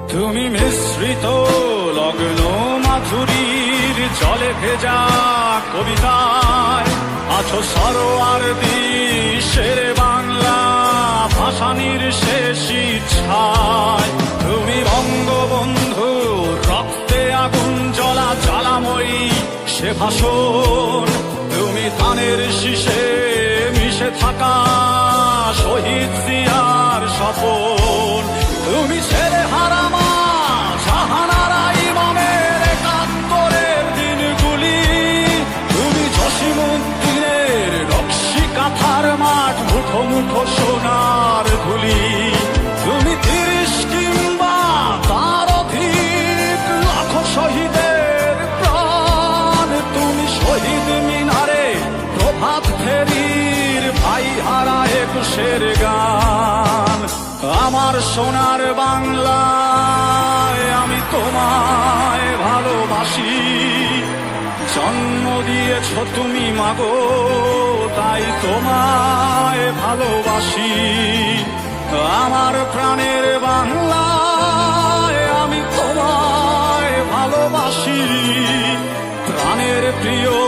তুমি মিশ্রিত লগ্ন মাধুরীর জলে ভেজা কবিতায় আছো সরোয়ার্দী শেরে বাংলা ভাসানির শেষ ইচ্ছায়। তুমি বঙ্গবন্ধু রক্তে আগুন জ্বলা জ্বালাময়ী সে ভাষণ। তুমি ধানের শীষে মিশে থাকা শহীদ জিয়ার স্বপন। তুমি ছেলে হারামা জাহানারা ইমামের একাত্তরের দিনগুলি। তুমি জসিমউদ্দিনের নকশি কাঁথার মাঠ মুঠো মুঠো সোনার ধুলি। তুমি ৩০ কিংবা তার অধিক লাখো শহীদের প্রাণ। তুমি শহীদ মিনারে প্রভাত ফেরির ভাই হারা একুশের গান। আমার সোনার বাংলায় আমি তোমায় ভালোবাসি। জন্ম দিয়েছ তুমি মাগো তাই তোমায় ভালোবাসি। আমার প্রাণের বাংলায় আমি তোমায় ভালোবাসি। প্রাণের প্রিয়